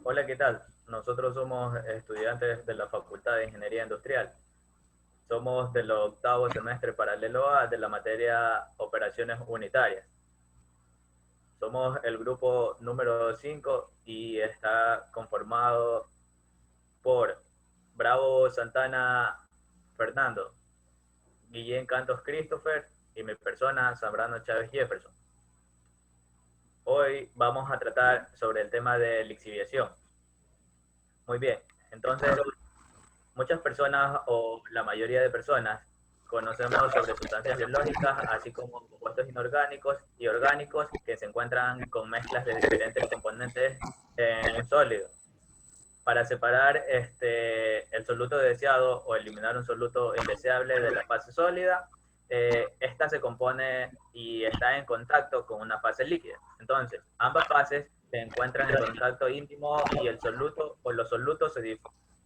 Hola, ¿qué tal? Nosotros somos estudiantes de la Facultad de Ingeniería Industrial. Somos del octavo semestre paralelo A de la materia Operaciones Unitarias. Somos el grupo número 5 y está conformado por Bravo Santana Fernando, Guillén Cantos Christopher y mi persona, Zambrano Chávez Jefferson. Hoy vamos a tratar sobre el tema de lixiviación. Muy bien, entonces muchas personas o la mayoría de personas conocemos sobre sustancias biológicas, así como compuestos inorgánicos y orgánicos que se encuentran con mezclas de diferentes componentes en un sólido. Para separar el soluto deseado o eliminar un soluto indeseable de la fase sólida, esta se compone y está en contacto con una fase líquida. Entonces, ambas fases se encuentran en contacto íntimo y el soluto o los solutos se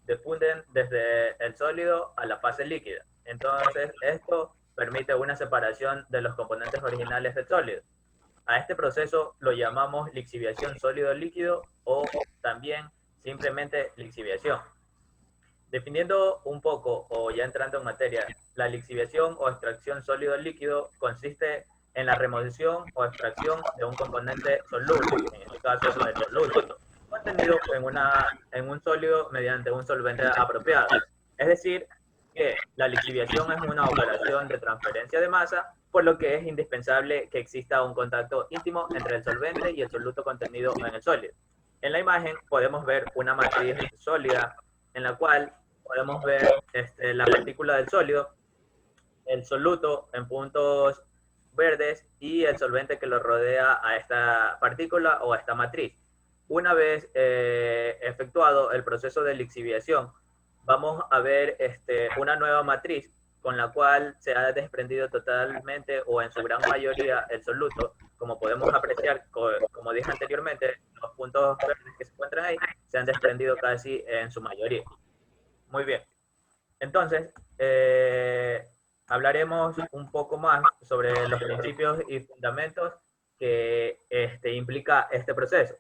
difunden desde el sólido a la fase líquida. Entonces, esto permite una separación de los componentes originales del sólido. A este proceso lo llamamos lixiviación sólido-líquido o también simplemente lixiviación. Definiendo un poco o ya entrando en materia, la lixiviación o extracción sólido-líquido consiste en la remoción o extracción de un componente soluble, en este caso el soluto, contenido en un sólido mediante un solvente apropiado. Es decir, que la lixiviación es una operación de transferencia de masa, por lo que es indispensable que exista un contacto íntimo entre el solvente y el soluto contenido en el sólido. En la imagen podemos ver una matriz sólida en la cual podemos ver la partícula del sólido, el soluto en puntos verdes y el solvente que lo rodea a esta partícula o a esta matriz. Una vez efectuado el proceso de lixiviación, vamos a ver una nueva matriz con la cual se ha desprendido totalmente o en su gran mayoría el soluto. Como podemos apreciar, como dije anteriormente, los puntos verdes que se encuentran ahí se han desprendido casi en su mayoría. Muy bien. Entonces, hablaremos un poco más sobre los principios y fundamentos que implica este proceso.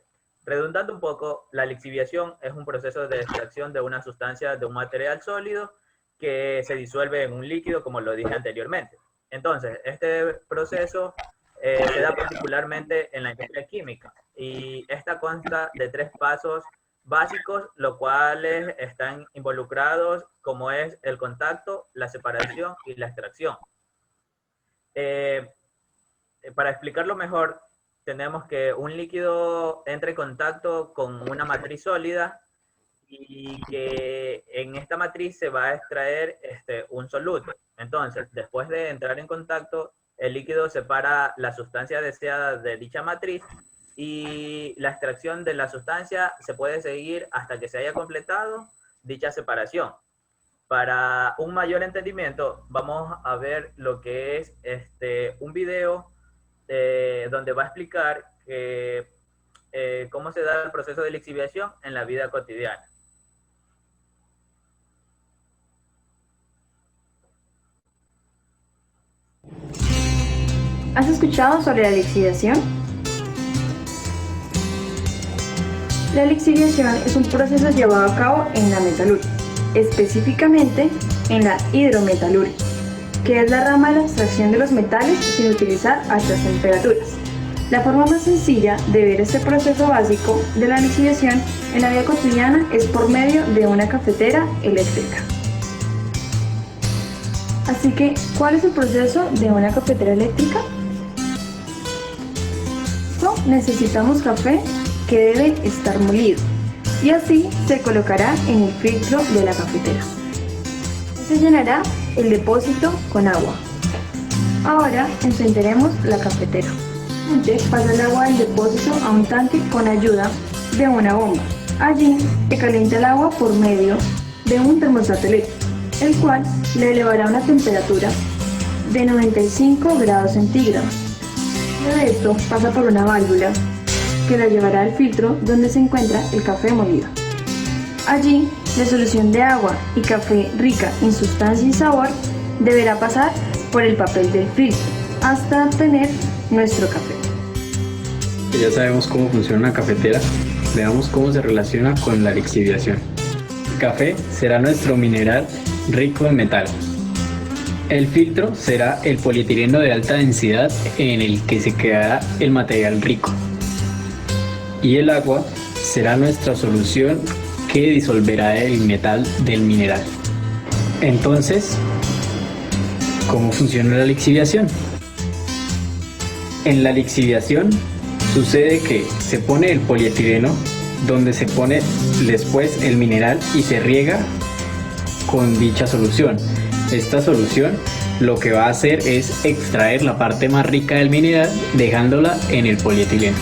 Redundando un poco, la lixiviación es un proceso de extracción de una sustancia de un material sólido que se disuelve en un líquido, como lo dije anteriormente. Entonces, este proceso se da particularmente en la ingeniería química y esta consta de 3 pasos básicos, los cuales están involucrados, como es el contacto, la separación y la extracción. Para explicarlo mejor, tenemos que un líquido entre en contacto con una matriz sólida y que en esta matriz se va a extraer un soluto. Entonces, después de entrar en contacto, el líquido separa la sustancia deseada de dicha matriz y la extracción de la sustancia se puede seguir hasta que se haya completado dicha separación. Para un mayor entendimiento, vamos a ver lo que es un video donde va a explicar cómo se da el proceso de lixiviación en la vida cotidiana. ¿Has escuchado sobre la lixiviación? La lixiviación es un proceso llevado a cabo en la metalurgia, específicamente en la hidrometalurgia, que es la rama de la extracción de los metales sin utilizar altas temperaturas. La forma más sencilla de ver este proceso básico de la lixiviación en la vida cotidiana es por medio de una cafetera eléctrica. Así que, ¿cuál es el proceso de una cafetera eléctrica? Necesitamos café que debe estar molido y así se colocará en el filtro de la cafetera. Se llenará el depósito con agua. Ahora encenderemos la cafetera. Pasa el agua del depósito a un tanque con ayuda de una bomba. Allí se calienta el agua por medio de un termostato eléctrico, el cual le elevará una temperatura de 95 grados centígrados. De esto pasa por una válvula que la llevará al filtro donde se encuentra el café molido. Allí, la solución de agua y café rica en sustancia y sabor deberá pasar por el papel del filtro hasta obtener nuestro café. Ya sabemos cómo funciona una cafetera. veamos cómo se relaciona con la lixiviación. El café será nuestro mineral rico en metal. El filtro será el polietileno de alta densidad en el que se quedará el material rico. Y el agua será nuestra solución que disolverá el metal del mineral. Entonces, ¿cómo funciona la lixiviación? En la lixiviación sucede que se pone el polietileno donde se pone después el mineral y se riega con dicha solución. Esta solución lo que va a hacer es extraer la parte más rica del mineral dejándola en el polietileno.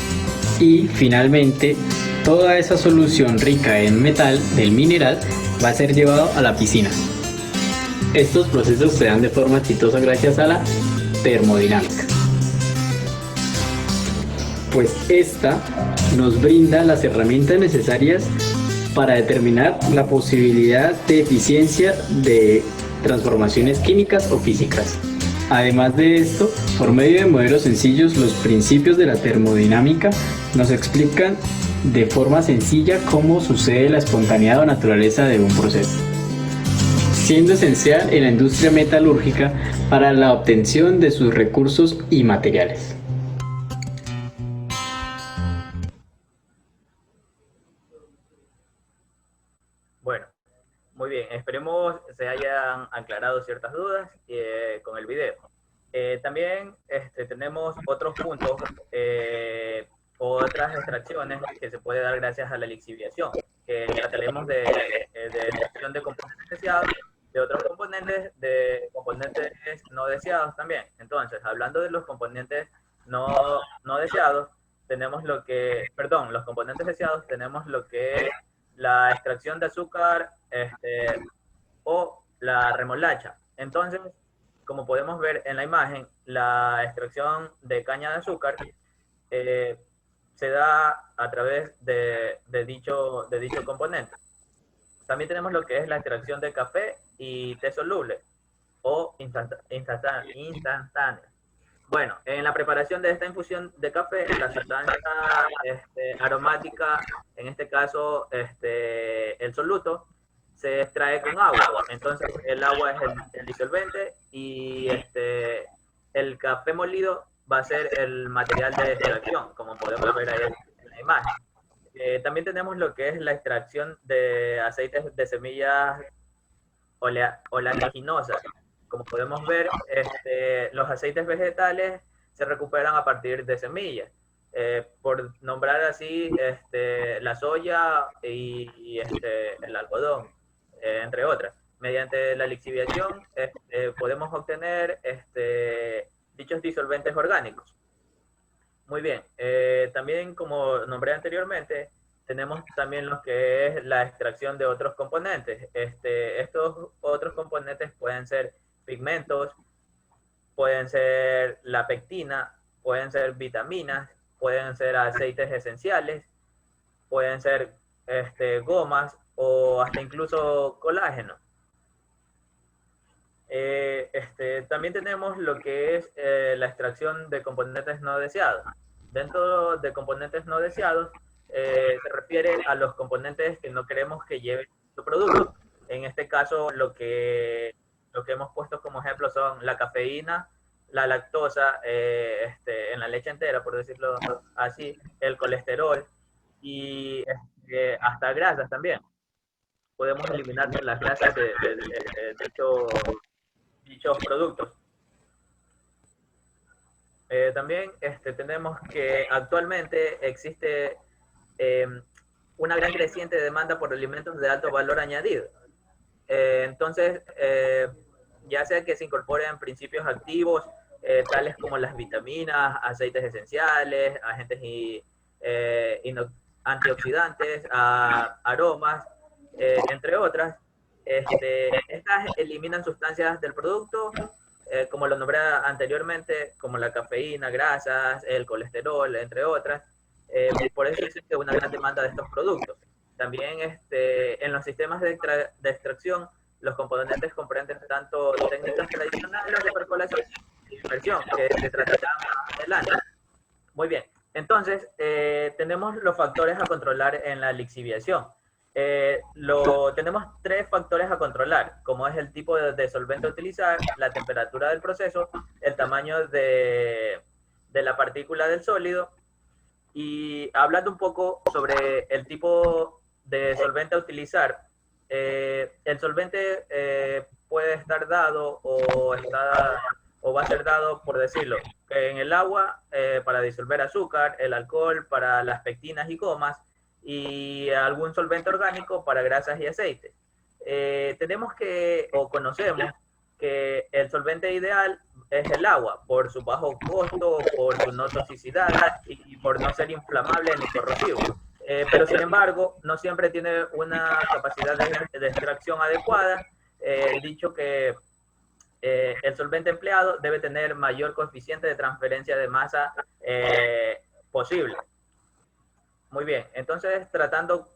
Y finalmente toda esa solución rica en metal del mineral va a ser llevado a la piscina. Estos procesos se dan de forma exitosa gracias a la termodinámica. Pues esta nos brinda las herramientas necesarias para determinar la posibilidad de eficiencia de transformaciones químicas o físicas. Además de esto, por medio de modelos sencillos, los principios de la termodinámica nos explican de forma sencilla cómo sucede la espontaneidad o naturaleza de un proceso, siendo esencial en la industria metalúrgica para la obtención de sus recursos y materiales. Bueno, muy bien, esperemos se hayan aclarado ciertas dudas con el video. También tenemos otros puntos o otras extracciones que se puede dar gracias a la lixiviación, que trataremos de extracción de componentes deseados, de otros componentes, de componentes no deseados también. Entonces, hablando de los componentes no deseados, tenemos los componentes deseados, tenemos lo que es la extracción de azúcar o la remolacha. Entonces, como podemos ver en la imagen, la extracción de caña de azúcar se da a través de dicho componente. También tenemos lo que es la extracción de café y té soluble o instantánea. Bueno, en la preparación de esta infusión de café, la sustancia aromática, en este caso el soluto, se extrae con agua. Entonces el agua es el disolvente y el café molido va a ser el material de extracción, como podemos ver ahí en la imagen. También tenemos lo que es la extracción de aceites de semillas oleaginosas. Como podemos ver, los aceites vegetales se recuperan a partir de semillas. Por nombrar así, la soya y el algodón, entre otras. Mediante la lixiviación podemos obtener dichos disolventes orgánicos. Muy bien, también como nombré anteriormente, tenemos también lo que es la extracción de otros componentes. Estos otros componentes pueden ser pigmentos, pueden ser la pectina, pueden ser vitaminas, pueden ser aceites esenciales, pueden ser gomas o hasta incluso colágeno. También tenemos lo que es la extracción de componentes no deseados. Dentro de componentes no deseados se refiere a los componentes que no queremos que lleven su producto. En este caso, lo que hemos puesto como ejemplo son la cafeína, la lactosa en la leche entera, por decirlo así, el colesterol y hasta grasas también. Podemos eliminar las grasas de dichos productos. También tenemos que actualmente existe una gran creciente demanda por alimentos de alto valor añadido. Entonces, ya sea que se incorporen principios activos, tales como las vitaminas, aceites esenciales, agentes antioxidantes, aromas, entre otras, estas eliminan sustancias del producto, como lo nombré anteriormente, como la cafeína, grasas, el colesterol, entre otras. Por eso existe una gran demanda de estos productos. También en los sistemas de extracción, los componentes comprenden tanto técnicas tradicionales de percolación y inmersión, que se tratará más adelante. Muy bien, Entonces, tenemos los factores a controlar en la lixiviación. Tenemos tres factores a controlar, como es el tipo de solvente a utilizar, la temperatura del proceso, el tamaño de la partícula del sólido. Y hablando un poco sobre el tipo de solvente a utilizar, el solvente puede estar dado o va a ser dado, por decirlo, en el agua para disolver azúcar, el alcohol para las pectinas y gomas, y algún solvente orgánico para grasas y aceites. Tenemos que, o conocemos, que el solvente ideal es el agua, por su bajo costo, por su no toxicidad y por no ser inflamable ni corrosivo. Pero sin embargo, no siempre tiene una capacidad de extracción adecuada, dicho que el solvente empleado debe tener mayor coeficiente de transferencia de masa posible. Muy bien, entonces tratando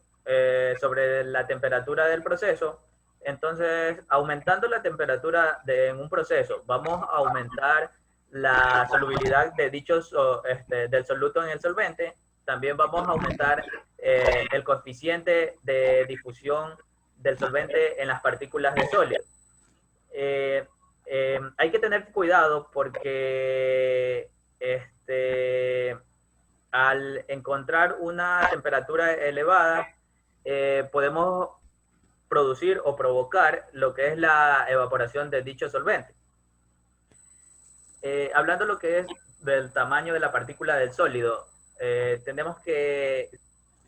sobre la temperatura del proceso, entonces aumentando la temperatura en un proceso, vamos a aumentar la solubilidad de del soluto en el solvente, también vamos a aumentar el coeficiente de difusión del solvente en las partículas de sólido. Hay que tener cuidado porque al encontrar una temperatura elevada, podemos producir o provocar lo que es la evaporación de dicho solvente. Hablando lo que es del tamaño de la partícula del sólido, tenemos que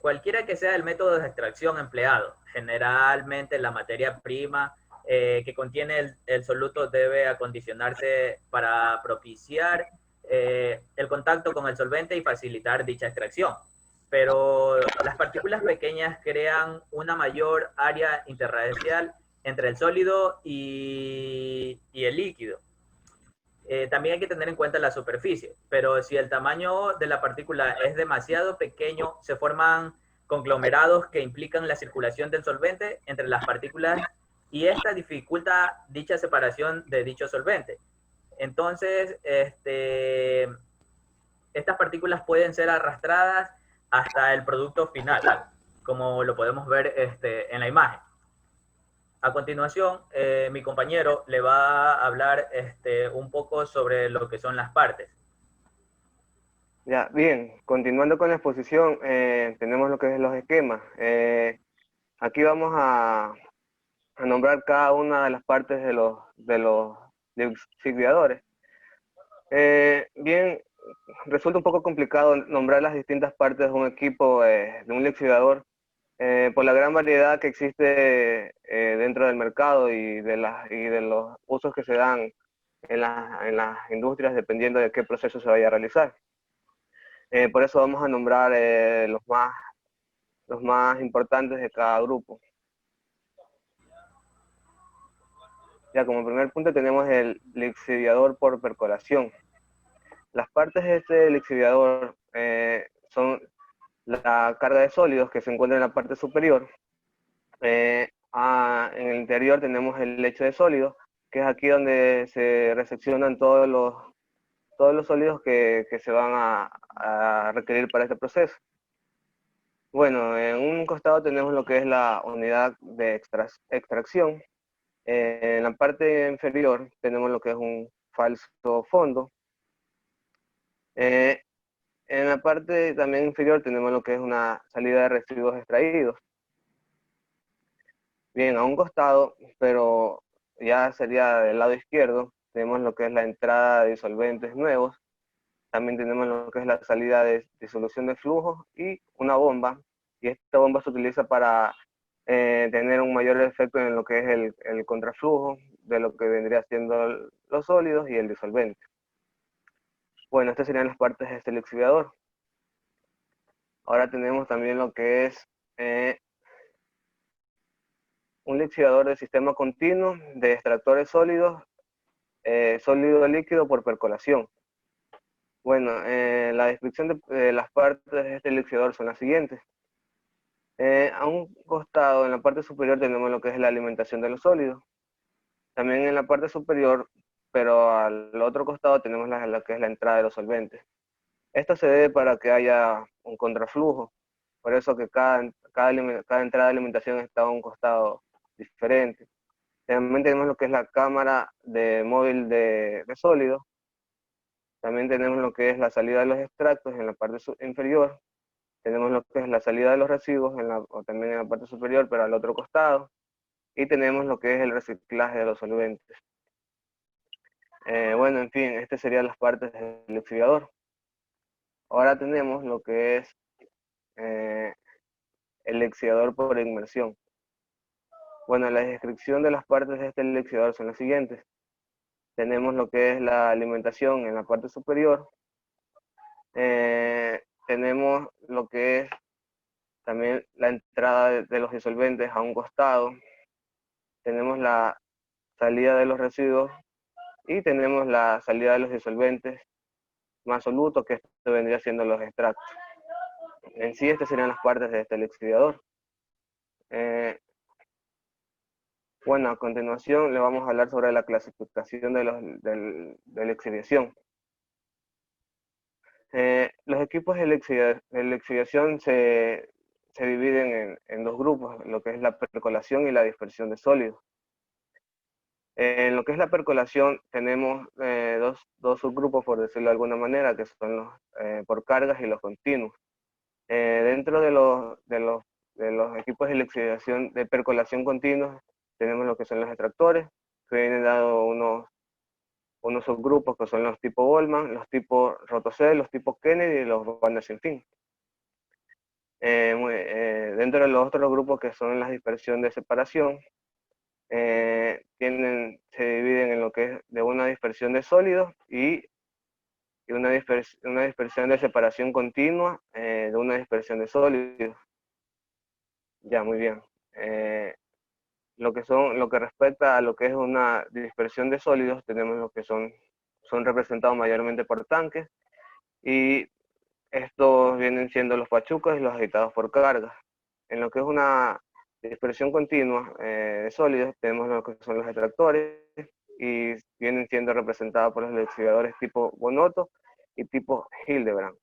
cualquiera que sea el método de extracción empleado, generalmente la materia prima que contiene el soluto debe acondicionarse para propiciar el contacto con el solvente y facilitar dicha extracción. Pero las partículas pequeñas crean una mayor área interradial entre el sólido y el líquido. También hay que tener en cuenta la superficie, pero si el tamaño de la partícula es demasiado pequeño, se forman conglomerados que implican la circulación del solvente entre las partículas y esta dificulta dicha separación de dicho solvente. Entonces, estas partículas pueden ser arrastradas hasta el producto final, como lo podemos ver en la imagen. A continuación, mi compañero le va a hablar un poco sobre lo que son las partes. Ya, bien, continuando con la exposición, tenemos lo que es los esquemas. Aquí vamos a nombrar cada una de las partes de los lixiviadores. Bien, resulta un poco complicado nombrar las distintas partes de un equipo, de un lixiviador, por la gran variedad que existe dentro del mercado y de los usos que se dan en las industrias dependiendo de qué proceso se vaya a realizar. Por eso vamos a nombrar los más importantes de cada grupo. Ya, como primer punto tenemos el lixiviador por percolación. Las partes de este lixiviador son la carga de sólidos que se encuentra en la parte superior. En el interior tenemos el lecho de sólidos, que es aquí donde se recepcionan todos los sólidos que se van a requerir para este proceso. Bueno, en un costado tenemos lo que es la unidad de extracción. En la parte inferior tenemos lo que es un falso fondo. En la parte también inferior tenemos lo que es una salida de residuos extraídos. Bien, a un costado, pero ya sería del lado izquierdo, tenemos lo que es la entrada de disolventes nuevos. También tenemos lo que es la salida de disolución de flujo y una bomba. Y esta bomba se utiliza para tener un mayor efecto en lo que es el contraflujo de lo que vendría siendo los sólidos y el disolvente. Bueno, estas serían las partes de este lixiviador. Ahora tenemos también lo que es un lixiviador de sistema continuo de extractores sólidos, sólido líquido por percolación. Bueno, la descripción de las partes de este lixiviador son las siguientes. A un costado, en la parte superior, tenemos lo que es la alimentación de los sólidos. También en la parte superior, pero al otro costado, tenemos lo que es la entrada de los solventes. Esto se debe para que haya un contraflujo, por eso que cada entrada de alimentación está a un costado diferente. También tenemos lo que es la cámara de móvil de sólidos. También tenemos lo que es la salida de los extractos en la parte inferior. Tenemos lo que es la salida de los residuos o también en la parte superior, pero al otro costado. Y tenemos lo que es el reciclaje de los solventes. Bueno, en fin, estas serían las partes del lixiviador. Ahora tenemos lo que es el lixiviador por inmersión. Bueno, la descripción de las partes de este lixiviador son las siguientes. Tenemos lo que es la alimentación en la parte superior. Tenemos lo que es también la entrada de los disolventes a un costado. Tenemos la salida de los residuos y tenemos la salida de los disolventes más solutos, que esto vendría siendo los extractos. En sí, estas serían las partes de este lixiviador. Bueno, a continuación le vamos a hablar sobre la clasificación de lixiviación. Los equipos de lixiviación se dividen en dos grupos, lo que es la percolación y la dispersión de sólidos. En lo que es la percolación tenemos dos subgrupos, por decirlo de alguna manera, que son los por cargas y los continuos. Dentro de los equipos de lixiviación de percolación continua tenemos lo que son los extractores, que vienen dados unos subgrupos que son los tipo Boltzmann, los tipos Rotocell, los tipos Kennedy y los Van der Sinfin. Dentro de los otros grupos que son las dispersión de separación, se dividen en lo que es de una dispersión de sólidos y una dispersión de separación continua de una dispersión de sólidos. Ya, muy bien. Lo que respecta a lo que es una dispersión de sólidos, tenemos lo que son representados mayormente por tanques, y estos vienen siendo los pachucos y los agitados por cargas. En lo que es una dispersión continua de sólidos, tenemos lo que son los extractores, y vienen siendo representados por los lixiviadores tipo Bonotto y tipo Hildebrand.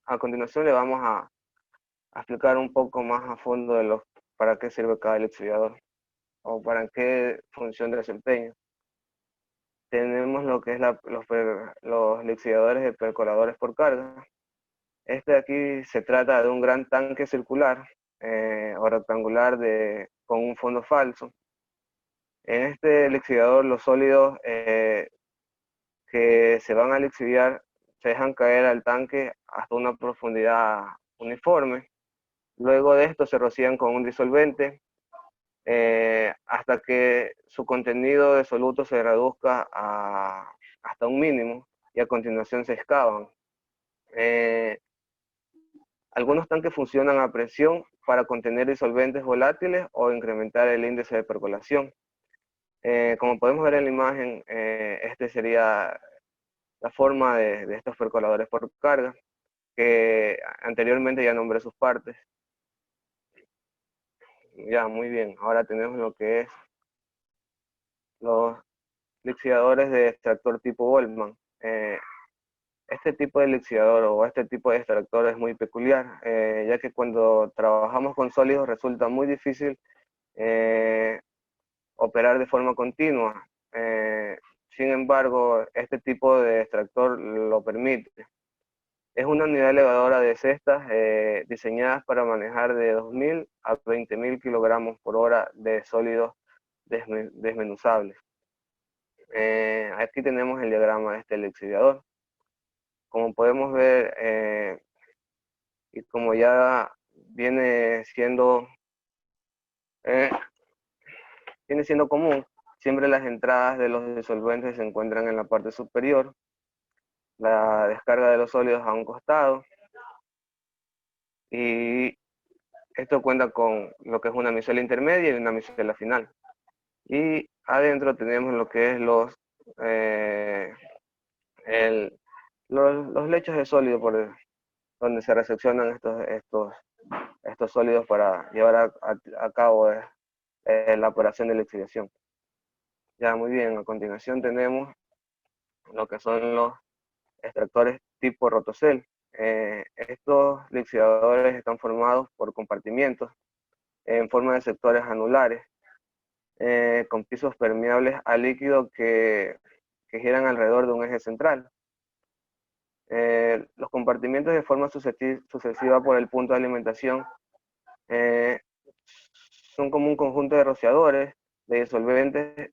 A continuación le vamos a explicar un poco más a fondo de para qué sirve cada lixiviador o para qué función desempeña. Tenemos lo que es los lixiviadores de percoladores por carga. Este de aquí se trata de un gran tanque circular o rectangular con un fondo falso. En este lixiviador los sólidos que se van a lixiviar se dejan caer al tanque hasta una profundidad uniforme. Luego de esto se rocían con un disolvente hasta que su contenido de soluto se reduzca hasta un mínimo, y a continuación se excavan. Algunos tanques funcionan a presión para contener disolventes volátiles o incrementar el índice de percolación. Como podemos ver en la imagen, este sería la forma de estos percoladores por carga, que anteriormente ya nombré sus partes. Ya, muy bien. Ahora tenemos lo que es los lixiviadores de extractor tipo Boltzmann. Este tipo de lixiviador o este tipo de extractor es muy peculiar, ya que cuando trabajamos con sólidos resulta muy difícil operar de forma continua. Sin embargo, este tipo de extractor lo permite. Es una unidad elevadora de cestas diseñadas para manejar de 2.000 a 20.000 kilogramos por hora de sólidos desmenuzables. Aquí tenemos el diagrama de este lixiviador. Como podemos ver, y como ya viene siendo común, siempre las entradas de los disolventes se encuentran en la parte superior, la descarga de los sólidos a un costado, y esto cuenta con lo que es una micela intermedia y una micela final. Y adentro tenemos lo que es los lechos de sólido donde se recepcionan estos sólidos para llevar a cabo la operación de lixiviación. Ya, muy bien, a continuación tenemos lo que son los extractores tipo rotocell. Estos lixiviadores están formados por compartimientos en forma de sectores anulares, con pisos permeables a líquido que giran alrededor de un eje central. Los compartimientos de forma sucesiva por el punto de alimentación son como un conjunto de rociadores, de disolventes,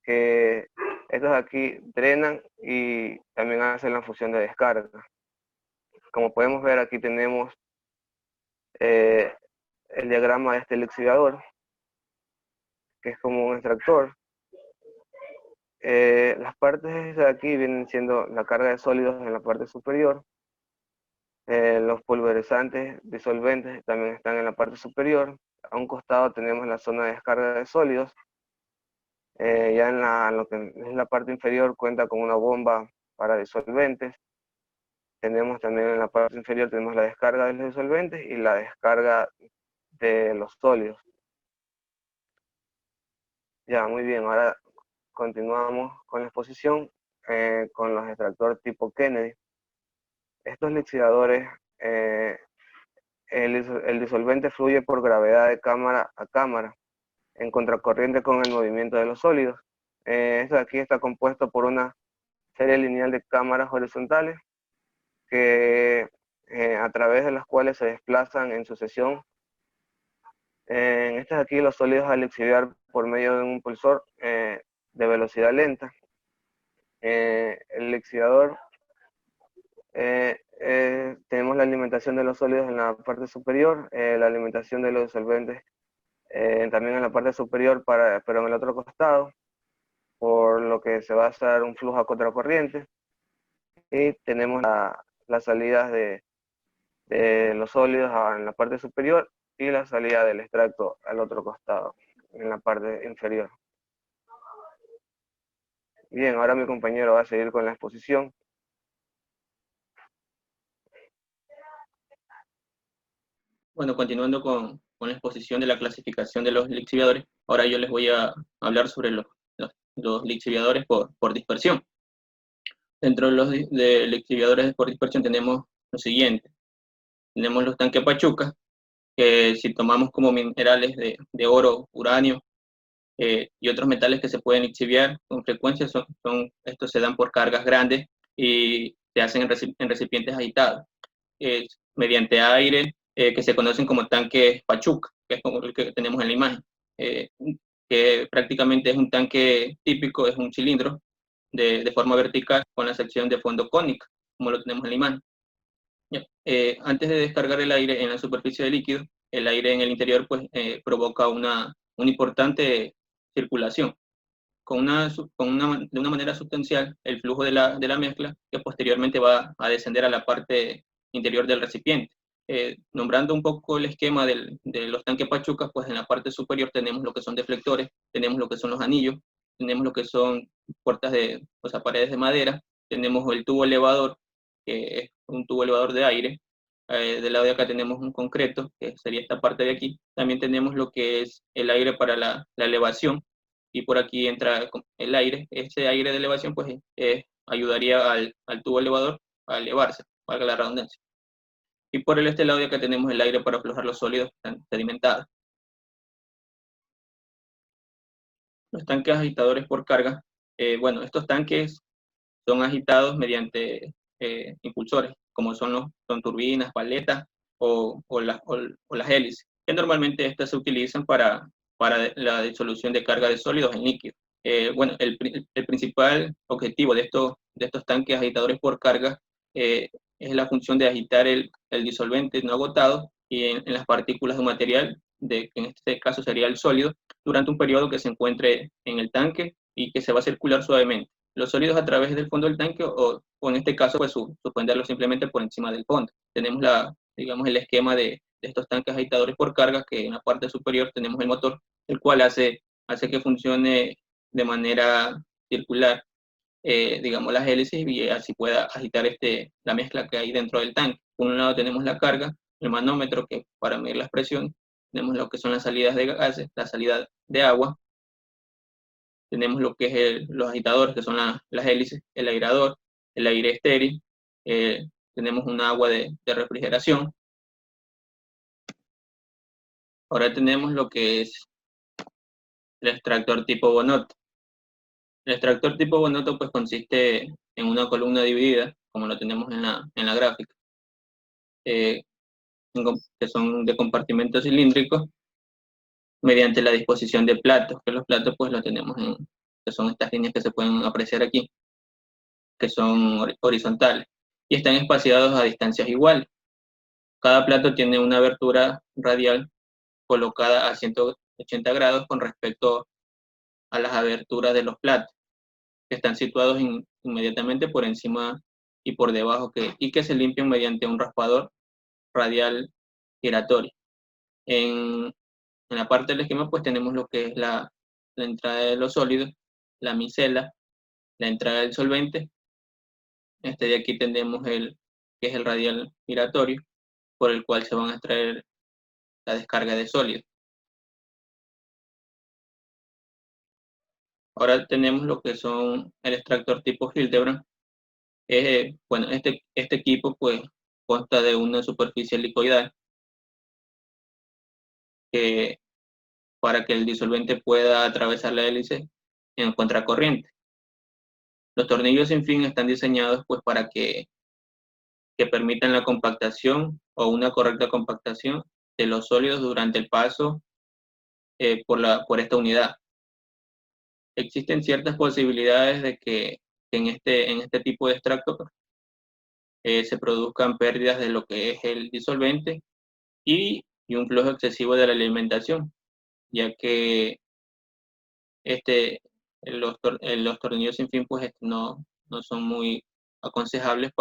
que estos aquí drenan y también hacen la función de descarga. Como podemos ver, aquí tenemos el diagrama de este lixiviador, que es como un extractor. Las partes de aquí vienen siendo la carga de sólidos en la parte superior. Los pulverizantes disolventes también están en la parte superior. A un costado tenemos la zona de descarga de sólidos. Ya en lo que es la parte inferior cuenta con una bomba para disolventes. Tenemos también en la parte inferior tenemos la descarga de los disolventes y la descarga de los sólidos. Ya, muy bien. Ahora continuamos con la exposición con los extractores tipo Kennedy. Estos lixiviadores, el disolvente fluye por gravedad de cámara a cámara, en contracorriente con el movimiento de los sólidos. Esto de aquí está compuesto por una serie lineal de cámaras horizontales que, a través de las cuales se desplazan en sucesión. En estas aquí los sólidos al lixiviar por medio de un impulsor de velocidad lenta. El lixiviador, tenemos la alimentación de los sólidos en la parte superior, la alimentación de los disolventes también en la parte superior, pero en el otro costado, por lo que se va a hacer un flujo a contracorriente. Y tenemos las salidas de los sólidos en la parte superior y la salida del extracto al otro costado, en la parte inferior. Bien, ahora mi compañero va a seguir con la exposición. Bueno, continuando con la exposición de la clasificación de los lixiviadores, ahora yo les voy a hablar sobre los lixiviadores por dispersión. Dentro de los lixiviadores por dispersión tenemos lo siguiente. Tenemos los tanques Pachuca, que si tomamos como minerales de oro, uranio y otros metales que se pueden lixiviar con frecuencia, estos se dan por cargas grandes y se hacen en recipientes agitados, mediante aire, que se conocen como tanques Pachuca, que es como el que tenemos en la imagen, que prácticamente es un tanque típico, es un cilindro de forma vertical con la sección de fondo cónica, como lo tenemos en la imagen. Antes de descargar el aire en la superficie del líquido, el aire en el interior pues, provoca una importante circulación, de una manera sustancial el flujo de la mezcla, que posteriormente va a descender a la parte interior del recipiente. Nombrando un poco el esquema de los tanques Pachuca, pues en la parte superior tenemos lo que son deflectores, tenemos lo que son los anillos, tenemos lo que son puertas o sea, paredes de madera, tenemos el tubo elevador, que es un tubo elevador de aire. Del lado de acá tenemos un concreto, que sería esta parte de aquí. También tenemos lo que es el aire para la elevación, y por aquí entra el aire. Ese aire de elevación pues ayudaría al tubo elevador a elevarse, valga la redundancia. Y por este lado de acá tenemos el aire para aflojar los sólidos que están sedimentados. Los tanques agitadores por carga. Bueno, estos tanques son agitados mediante impulsores, como son turbinas, paletas o las hélices, que normalmente estas se utilizan para la disolución de carga de sólidos en líquidos. Bueno, el principal objetivo de estos tanques agitadores por carga es la función de agitar el disolvente no agotado y en las partículas de un material, que en este caso sería el sólido, durante un periodo que se encuentre en el tanque y que se va a circular suavemente. Los sólidos a través del fondo del tanque o en este caso pues suspenderlos simplemente por encima del fondo. Tenemos digamos, el esquema de estos tanques agitadores por carga, que en la parte superior tenemos el motor, el cual hace que funcione de manera circular, digamos, las hélices y así pueda agitar la mezcla que hay dentro del tanque. Por un lado tenemos la carga, el manómetro, que para medir las presiones, tenemos lo que son las salidas de gases, la salida de agua, tenemos lo que es los agitadores, que son las hélices, el airador, el aire estéril, tenemos un agua de refrigeración. Ahora tenemos lo que es el extractor tipo Bonoto. El extractor tipo Bonoto pues consiste en una columna dividida, como lo tenemos en la gráfica, que son de compartimentos cilíndricos, mediante la disposición de platos, que los platos pues lo tenemos que son estas líneas que se pueden apreciar aquí, que son horizontales, y están espaciados a distancias iguales. Cada plato tiene una abertura radial colocada a 180 grados con respecto a las aberturas de los platos, que están situados inmediatamente por encima y por debajo, y que se limpian mediante un raspador radial giratorio. En la parte del esquema pues tenemos lo que es la entrada de los sólidos, la micela, la entrada del solvente. De aquí tenemos que es el radial giratorio, por el cual se van a extraer la descarga de sólidos. Ahora tenemos lo que son el extractor tipo Hildebrand. Bueno, este equipo pues consta de una superficie helicoidal que, para que el disolvente pueda atravesar la hélice en contracorriente. Los tornillos sin fin están diseñados pues para que permitan la compactación o una correcta compactación de los sólidos durante el paso por esta unidad. Existen ciertas posibilidades de que en este tipo de extracto se produzcan pérdidas de lo que es el disolvente y un flujo excesivo de la alimentación, ya que los tornillos sin fin pues no son muy aconsejables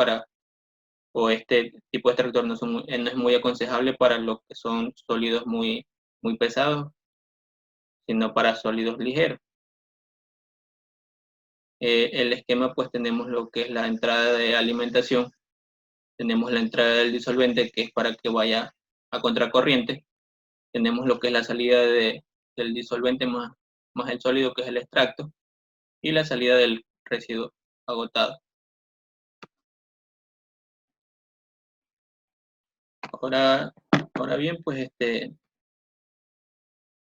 o este tipo de extractor no es muy aconsejable para lo que son sólidos muy pesados, sino para sólidos ligeros. El esquema pues tenemos lo que es la entrada de alimentación, tenemos la entrada del disolvente que es para que vaya a contracorriente, tenemos lo que es la salida del disolvente más el sólido que es el extracto, y la salida del residuo agotado. Ahora bien, pues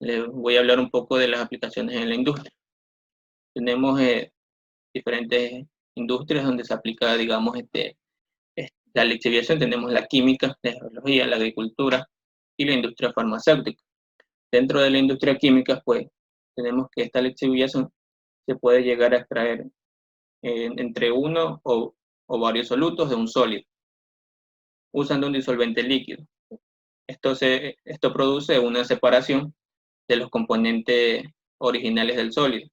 les voy a hablar un poco de las aplicaciones en la industria. Tenemos diferentes industrias donde se aplica, digamos, la lixiviación. Tenemos la química, la geología, la agricultura y la industria farmacéutica. Dentro de la industria química, pues, tenemos que esta lixiviación se puede llegar a extraer entre uno o varios solutos de un sólido, usando un disolvente líquido. Esto produce una separación de los componentes originales del sólido.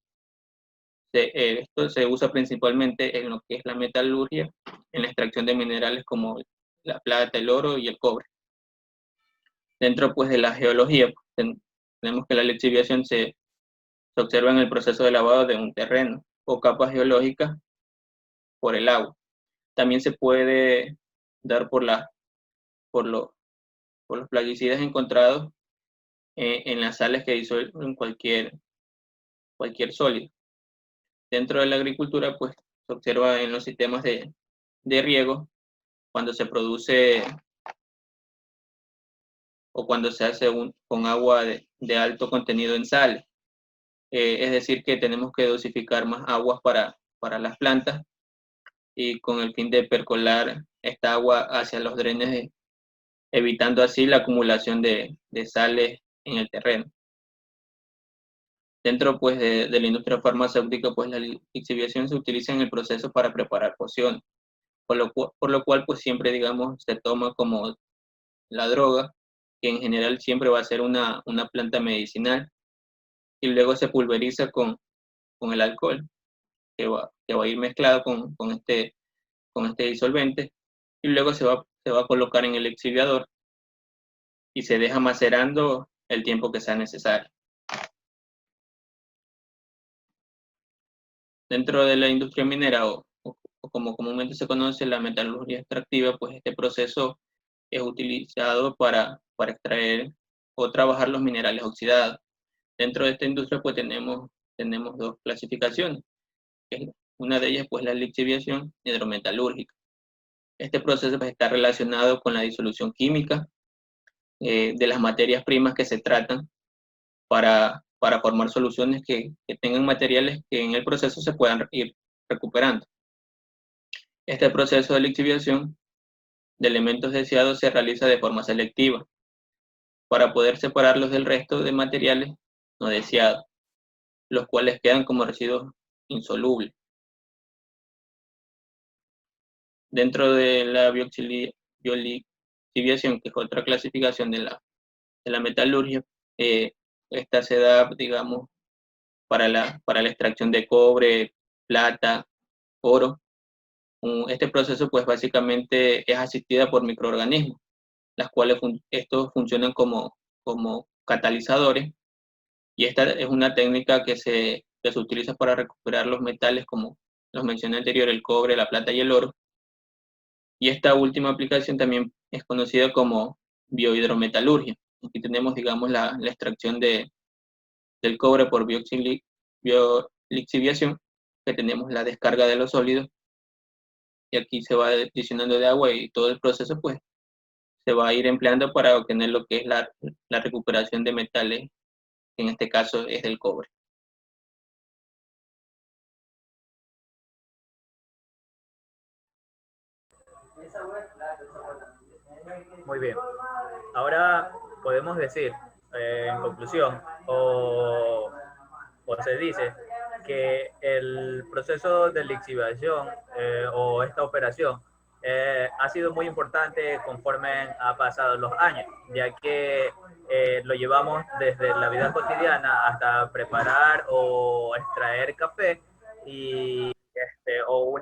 Esto se usa principalmente en lo que es la metalurgia, en la extracción de minerales como la plata, el oro y el cobre. Dentro pues de la geología, tenemos que la lixiviación se observa en el proceso de lavado de un terreno o capas geológicas por el agua. También se puede dar por los plaguicidas encontrados en las sales que disuelven cualquier sólido. Dentro de la agricultura, pues se observa en los sistemas de riego cuando se produce o cuando se hace con agua de alto contenido en sal. Es decir, que tenemos que dosificar más aguas para las plantas y con el fin de percolar esta agua hacia los drenes, evitando así la acumulación de sales en el terreno. Dentro pues de la industria farmacéutica, pues la lixiviación se utiliza en el proceso para preparar pociones, por lo cual pues siempre, digamos, se toma como la droga, que en general siempre va a ser una planta medicinal, y luego se pulveriza con el alcohol, que va a ir mezclado con este disolvente, y luego se va a colocar en el lixiviador y se deja macerando el tiempo que sea necesario. Dentro de la industria minera, o como comúnmente se conoce, la metalurgia extractiva, pues este proceso es utilizado para extraer o trabajar los minerales oxidados. Dentro de esta industria, pues tenemos dos clasificaciones. Una de ellas, pues, la lixiviación hidrometalúrgica. Este proceso pues, está relacionado con la disolución química de las materias primas que se tratan para formar soluciones que tengan materiales que en el proceso se puedan ir recuperando. Este proceso de lixiviación de elementos deseados se realiza de forma selectiva para poder separarlos del resto de materiales no deseados, los cuales quedan como residuos insolubles. Dentro de la biolixiviación, que es otra clasificación de la metalurgia, esta se da, digamos, para la extracción de cobre, plata, oro. Este proceso, pues, básicamente es asistida por microorganismos, las cuales estos funcionan como catalizadores, y esta es una técnica que se utiliza para recuperar los metales, como los mencioné anterior, el cobre, la plata y el oro. Y esta última aplicación también es conocida como biohidrometalurgia. Aquí tenemos, digamos, la extracción del cobre por biolixiviación, que tenemos la descarga de los sólidos, y aquí se va adicionando de agua y todo el proceso pues se va a ir empleando para obtener lo que es la recuperación de metales, que en este caso es del cobre. Muy bien. Ahora podemos decir, en conclusión, o se dice que el proceso de lixiviación o esta operación ha sido muy importante conforme ha pasado los años, ya que lo llevamos desde la vida cotidiana hasta preparar o extraer café o un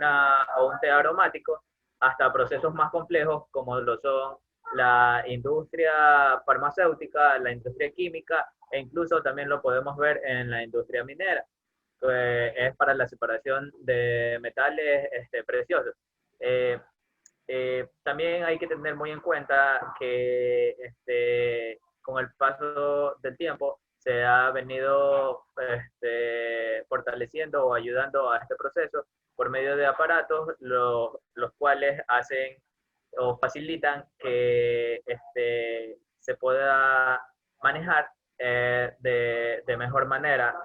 té aromático, hasta procesos más complejos como lo son la industria farmacéutica, la industria química, e incluso también lo podemos ver en la industria minera, que es para la separación de metales preciosos. También hay que tener muy en cuenta que con el paso del tiempo se ha venido fortaleciendo o ayudando a este proceso por medio de aparatos los cuales hacen o facilitan que se pueda manejar de mejor manera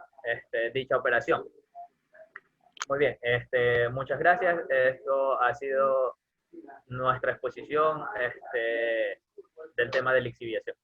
dicha operación. Muy bien, muchas gracias. Esto ha sido nuestra exposición del tema de lixiviación.